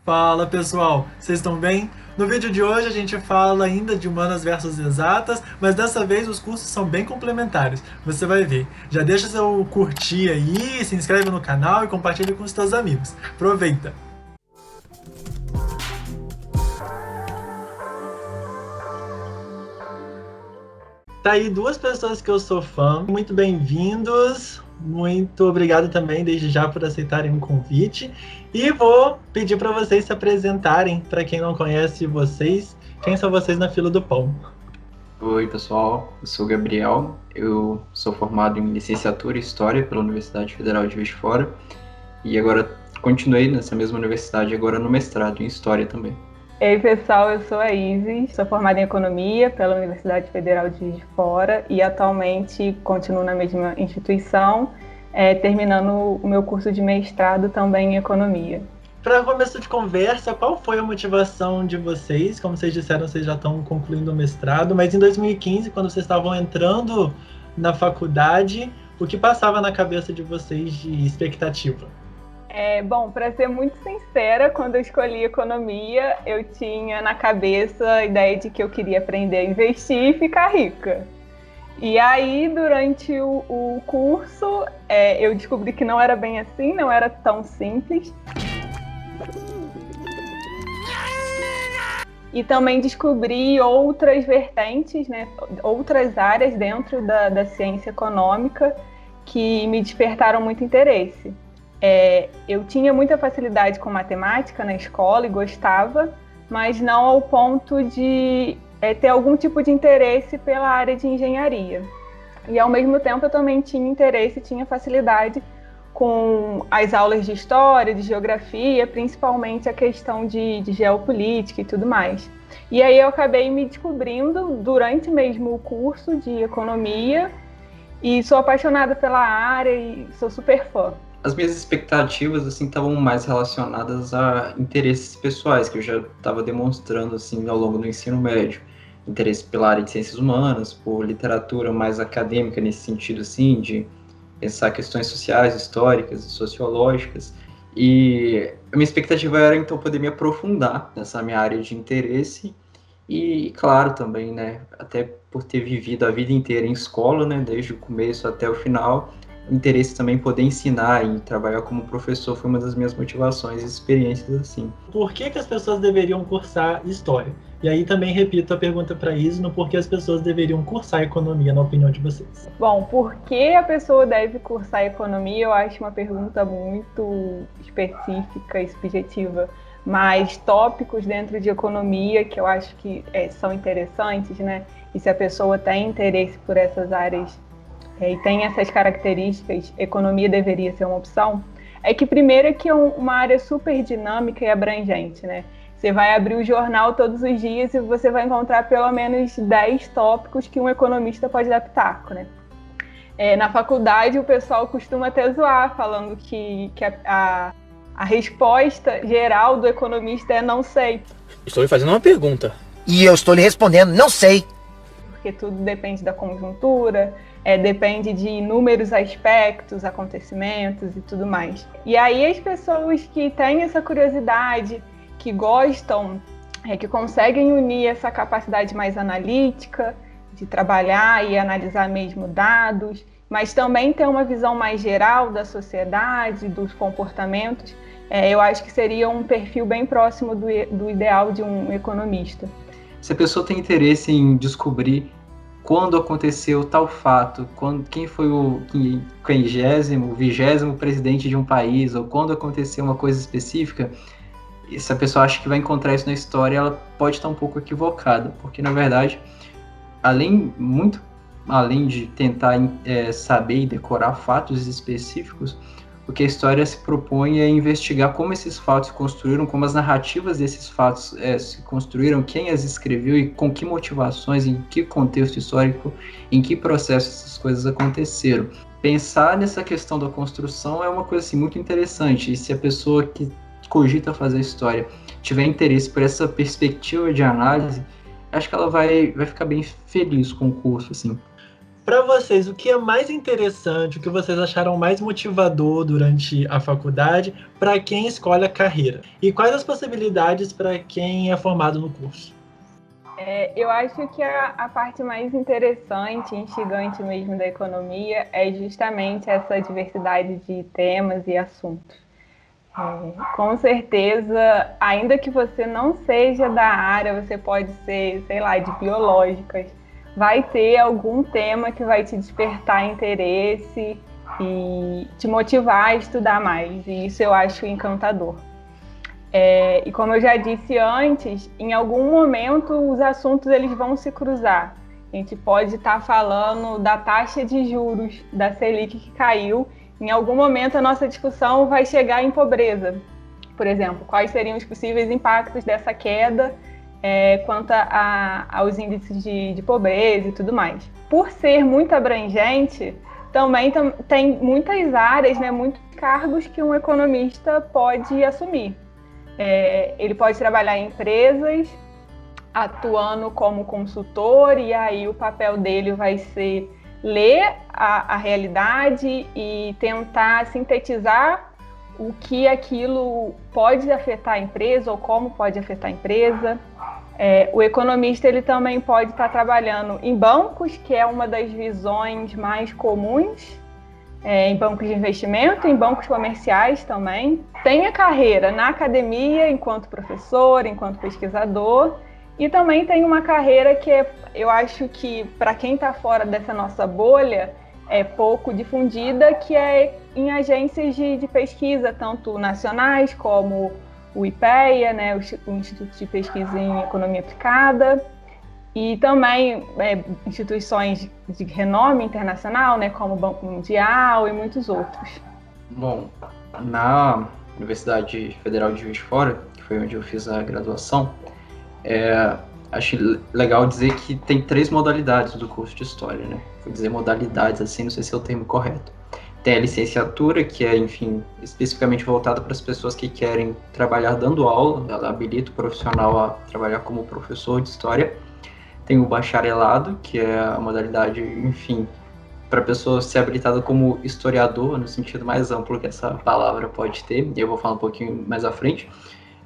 Fala pessoal, vocês estão bem? No vídeo de hoje a gente fala ainda de humanas versus exatas, mas dessa vez os cursos são bem complementares. Você vai ver. Já deixa seu curtir aí, se inscreve no canal e compartilha com os seus amigos. Aproveita! Tá aí duas pessoas que eu sou fã. Muito bem-vindos. Muito obrigado também, desde já, por aceitarem o convite. E vou pedir para vocês se apresentarem, para quem não conhece vocês. Quem são vocês na fila do pão? Oi, pessoal. Eu sou o Gabriel. Eu sou formado em licenciatura em História pela Universidade Federal de Juiz de Fora. E agora continuei nessa mesma universidade, agora no mestrado em História também. Ei, pessoal, eu sou a Isis, sou formada em Economia pela Universidade Federal de Juiz de Fora e atualmente continuo na mesma instituição, terminando o meu curso de mestrado também em Economia. Para começo de conversa, qual foi a motivação de vocês? Como vocês disseram, vocês já estão concluindo o mestrado, mas em 2015, quando vocês estavam entrando na faculdade, o que passava na cabeça de vocês de expectativa? Bom, para ser muito sincera, quando eu escolhi economia, eu tinha na cabeça a ideia de que eu queria aprender a investir e ficar rica. E aí, durante o curso, eu descobri que não era bem assim, não era tão simples. E também descobri outras vertentes, né, outras áreas dentro da ciência econômica que me despertaram muito interesse. Eu tinha muita facilidade com matemática na escola e gostava, mas não ao ponto de ter algum tipo de interesse pela área de engenharia. E ao mesmo tempo eu também tinha interesse, tinha facilidade com as aulas de história, de geografia, principalmente a questão de geopolítica e tudo mais. E aí eu acabei me descobrindo durante mesmo o curso de economia e sou apaixonada pela área e sou super fã. As minhas expectativas assim estavam mais relacionadas a interesses pessoais que eu já estava demonstrando assim ao longo do ensino médio, interesse pela área de ciências humanas, por literatura mais acadêmica nesse sentido assim de pensar questões sociais, históricas, sociológicas, e a minha expectativa era então poder me aprofundar nessa minha área de interesse e claro também, né, até por ter vivido a vida inteira em escola, né, desde o começo até o final. O interesse também em poder ensinar e trabalhar como professor foi uma das minhas motivações e experiências assim. Por que as pessoas deveriam cursar História? E aí também repito a pergunta para Isis, no porquê as pessoas deveriam cursar Economia, na opinião de vocês. Bom, por que a pessoa deve cursar Economia? Eu acho uma pergunta muito específica e subjetiva, mas tópicos dentro de Economia que eu acho que são interessantes, né? E se a pessoa tem interesse por essas áreas e tem essas características, economia deveria ser uma opção, é que primeiro é que é uma área super dinâmica e abrangente, né? Você vai abrir o jornal todos os dias e você vai encontrar pelo menos 10 tópicos que um economista pode dar pitaco, né? Na faculdade o pessoal costuma até zoar, falando que a resposta geral do economista é não sei. Estou lhe fazendo uma pergunta. E eu estou lhe respondendo, não sei. Porque tudo depende da conjuntura, depende de inúmeros aspectos, acontecimentos e tudo mais. E aí as pessoas que têm essa curiosidade, que gostam, que conseguem unir essa capacidade mais analítica, de trabalhar e analisar mesmo dados, mas também ter uma visão mais geral da sociedade, dos comportamentos, eu acho que seria um perfil bem próximo do ideal de um economista. Se a pessoa tem interesse em descobrir quando aconteceu tal fato, quem foi o 50º, 20º presidente de um país, ou quando aconteceu uma coisa específica, e se a pessoa acha que vai encontrar isso na história, ela pode estar um pouco equivocada, porque na verdade, além de tentar saber e decorar fatos específicos, o que a história se propõe é investigar como esses fatos se construíram, como as narrativas desses fatos se construíram, quem as escreveu e com que motivações, em que contexto histórico, em que processo essas coisas aconteceram. Pensar nessa questão da construção é uma coisa assim, muito interessante, e se a pessoa que cogita fazer história tiver interesse por essa perspectiva de análise, acho que ela vai ficar bem feliz com o curso, assim. Para vocês, o que é mais interessante, o que vocês acharam mais motivador durante a faculdade para quem escolhe a carreira? E quais as possibilidades para quem é formado no curso? Eu acho que a parte mais interessante, instigante mesmo da economia é justamente essa diversidade de temas e assuntos. Com certeza, ainda que você não seja da área, você pode ser, sei lá, de biológicas, vai ter algum tema que vai te despertar interesse e te motivar a estudar mais, e isso eu acho encantador. E como eu já disse antes, em algum momento os assuntos eles vão se cruzar. A gente pode estar falando da taxa de juros da Selic que caiu, em algum momento a nossa discussão vai chegar em pobreza. Por exemplo, quais seriam os possíveis impactos dessa queda quanto aos índices de pobreza e tudo mais. Por ser muito abrangente, também tem muitas áreas, né, muitos cargos que um economista pode assumir. Ele pode trabalhar em empresas, atuando como consultor, e aí o papel dele vai ser ler a realidade e tentar sintetizar o que aquilo pode afetar a empresa ou como pode afetar a empresa. O economista ele também pode estar trabalhando em bancos, que é uma das visões mais comuns, em bancos de investimento, em bancos comerciais também. Tem a carreira na academia, enquanto professor, enquanto pesquisador, e também tem uma carreira que eu acho que, para quem está fora dessa nossa bolha, é pouco difundida, que é em agências de pesquisa, tanto nacionais como o IPEA, né, o Instituto de Pesquisa em Economia Aplicada, e também instituições de renome internacional, né, como o Banco Mundial e muitos outros. Bom, na Universidade Federal de Juiz de Fora, que foi onde eu fiz a graduação, acho legal dizer que tem 3 modalidades do curso de História, né? Vou dizer modalidades assim, não sei se é o termo correto. Tem a licenciatura, que é, enfim, especificamente voltada para as pessoas que querem trabalhar dando aula, ela habilita o profissional a trabalhar como professor de História. Tem o bacharelado, que é a modalidade, enfim, para a pessoa ser habilitada como historiador, no sentido mais amplo que essa palavra pode ter, e eu vou falar um pouquinho mais à frente.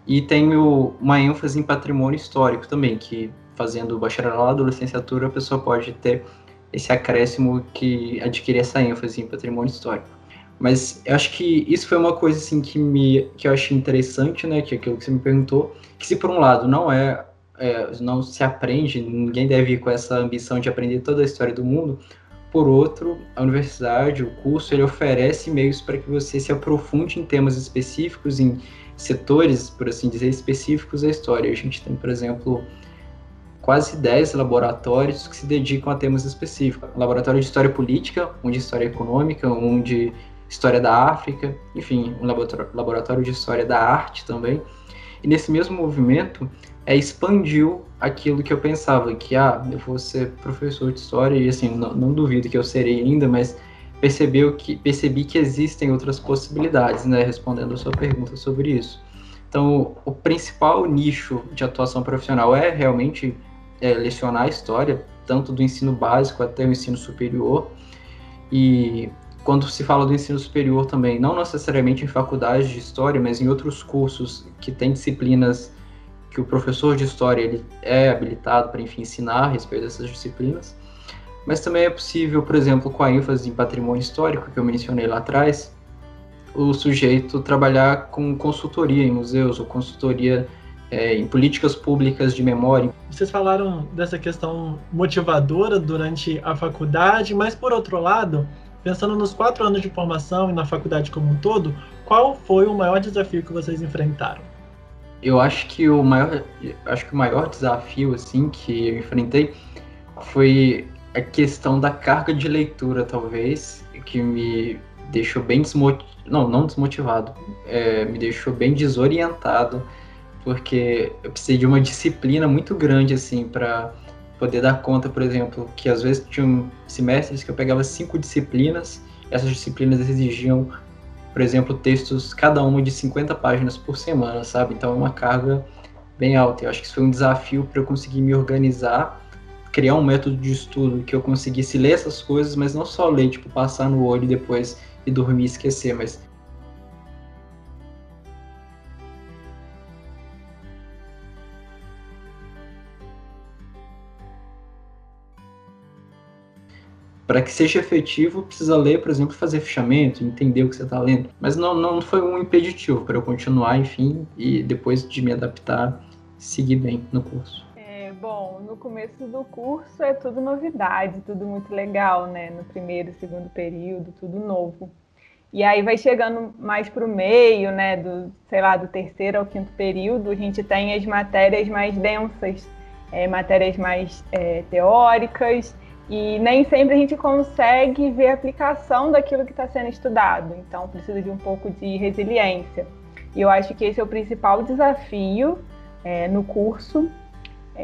E tem uma ênfase em patrimônio histórico também, que fazendo o bacharelado ou licenciatura, a pessoa pode ter esse acréscimo que adquire essa ênfase em patrimônio histórico. Mas eu acho que isso foi uma coisa assim, que eu achei interessante, né, que é aquilo que você me perguntou, que se por um lado não se aprende, ninguém deve ir com essa ambição de aprender toda a história do mundo, por outro, a universidade, o curso, ele oferece meios para que você se aprofunde em temas específicos, em setores, por assim dizer, específicos da história. A gente tem, por exemplo, quase 10 laboratórios que se dedicam a temas específicos. Um laboratório de História Política, um de História Econômica, um de História da África, enfim, um laboratório de História da Arte também. E nesse mesmo movimento, expandiu aquilo que eu pensava, que eu vou ser professor de História, e assim, não duvido que eu serei ainda, mas percebi que existem outras possibilidades, né, respondendo a sua pergunta sobre isso. Então, o principal nicho de atuação profissional é realmente lecionar História, tanto do ensino básico até o ensino superior, e quando se fala do ensino superior também, não necessariamente em faculdades de História, mas em outros cursos que têm disciplinas que o professor de História ele é habilitado para, enfim, ensinar a respeito dessas disciplinas. Mas também é possível, por exemplo, com a ênfase em patrimônio histórico, que eu mencionei lá atrás, o sujeito trabalhar com consultoria em museus ou consultoria em políticas públicas de memória. Vocês falaram dessa questão motivadora durante a faculdade, mas, por outro lado, pensando nos 4 anos de formação e na faculdade como um todo, qual foi o maior desafio que vocês enfrentaram? Eu acho que o maior desafio assim, que eu enfrentei foi a questão da carga de leitura, talvez, que me deixou bem não desmotivado, me deixou bem desorientado, porque eu precisei de uma disciplina muito grande, assim, para poder dar conta, por exemplo, que às vezes tinham semestres que eu pegava 5 disciplinas, essas disciplinas exigiam, por exemplo, textos, cada uma de 50 páginas por semana, sabe? Então é uma carga bem alta. Eu acho que isso foi um desafio para eu conseguir me organizar, criar um método de estudo que eu conseguisse ler essas coisas, mas não só ler, tipo, passar no olho depois e dormir e esquecer, mas para que seja efetivo, precisa ler, por exemplo, fazer fichamento, entender o que você está lendo. Mas não foi um impeditivo para eu continuar, enfim, e depois de me adaptar, seguir bem no curso. Bom, no começo do curso é tudo novidade, tudo muito legal, né? No primeiro, segundo período, tudo novo. E aí vai chegando mais para o meio, né? Do terceiro ao quinto período, a gente tem as matérias mais densas, matérias mais teóricas, e nem sempre a gente consegue ver a aplicação daquilo que está sendo estudado. Então, precisa de um pouco de resiliência. E eu acho que esse é o principal desafio no curso.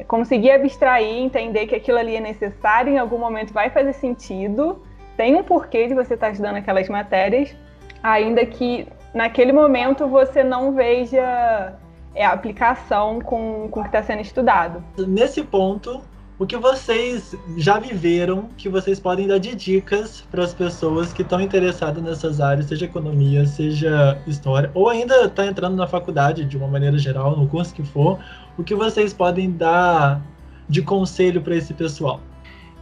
Conseguir abstrair, entender que aquilo ali é necessário, em algum momento vai fazer sentido, tem um porquê de você estar estudando aquelas matérias, ainda que naquele momento você não veja a aplicação com o que está sendo estudado. Nesse ponto, o que vocês já viveram, que vocês podem dar de dicas para as pessoas que estão interessadas nessas áreas, seja economia, seja história, ou ainda está entrando na faculdade de uma maneira geral, no curso que for, o que vocês podem dar de conselho para esse pessoal?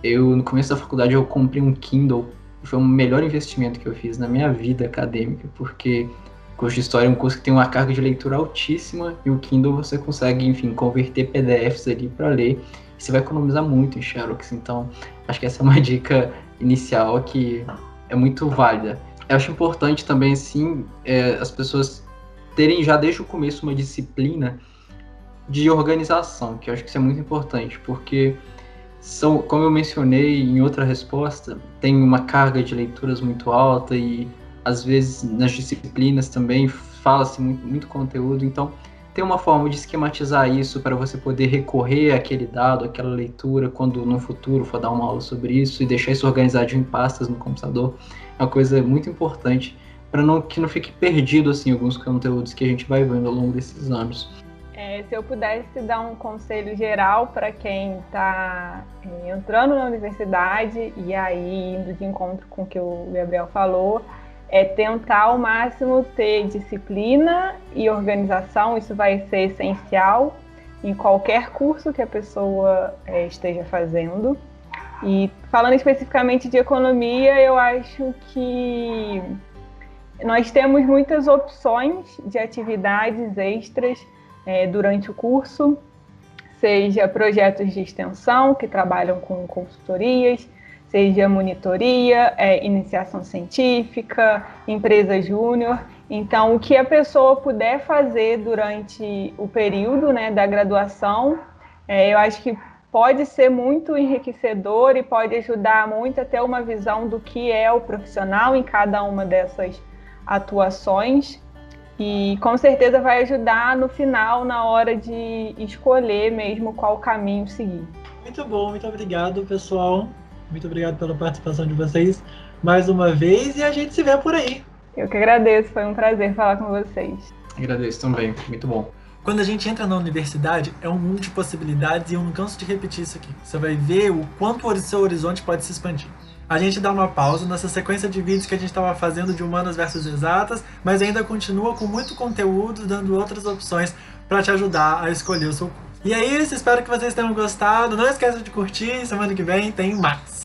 No começo da faculdade, eu comprei um Kindle. Foi o melhor investimento que eu fiz na minha vida acadêmica, porque o curso de História é um curso que tem uma carga de leitura altíssima, e o Kindle você consegue, enfim, converter PDFs ali para ler. Você vai economizar muito em Xerox, então acho que essa é uma dica inicial que é muito válida. Eu acho importante também, assim, as pessoas terem já desde o começo uma disciplina de organização, que eu acho que isso é muito importante, porque como eu mencionei em outra resposta, tem uma carga de leituras muito alta e às vezes nas disciplinas também fala-se muito conteúdo, então tem uma forma de esquematizar isso para você poder recorrer àquele dado, àquela leitura, quando no futuro for dar uma aula sobre isso, e deixar isso organizado em pastas no computador. É uma coisa muito importante para que não fique perdido assim, alguns conteúdos que a gente vai vendo ao longo desses anos. Se eu pudesse dar um conselho geral para quem está entrando na universidade e aí indo de encontro com o que o Gabriel falou, é tentar ao máximo ter disciplina e organização. Isso vai ser essencial em qualquer curso que a pessoa esteja fazendo. E falando especificamente de economia, eu acho que nós temos muitas opções de atividades extras durante o curso, seja projetos de extensão que trabalham com consultorias, seja monitoria, iniciação científica, empresa júnior. Então, o que a pessoa puder fazer durante o período, né, da graduação, eu acho que pode ser muito enriquecedor e pode ajudar muito a ter uma visão do que é o profissional em cada uma dessas atuações. E com certeza vai ajudar no final, na hora de escolher mesmo qual caminho seguir. Muito bom, muito obrigado, pessoal. Muito obrigado pela participação de vocês mais uma vez e a gente se vê por aí. Eu que agradeço, foi um prazer falar com vocês. Agradeço também, muito bom. Quando a gente entra na universidade, é um mundo de possibilidades e eu não canso de repetir isso aqui. Você vai ver o quanto o seu horizonte pode se expandir. A gente dá uma pausa nessa sequência de vídeos que a gente estava fazendo de humanas versus exatas, mas ainda continua com muito conteúdo, dando outras opções para te ajudar a escolher o seu curso. E é isso, espero que vocês tenham gostado. Não esqueça de curtir, semana que vem tem mais.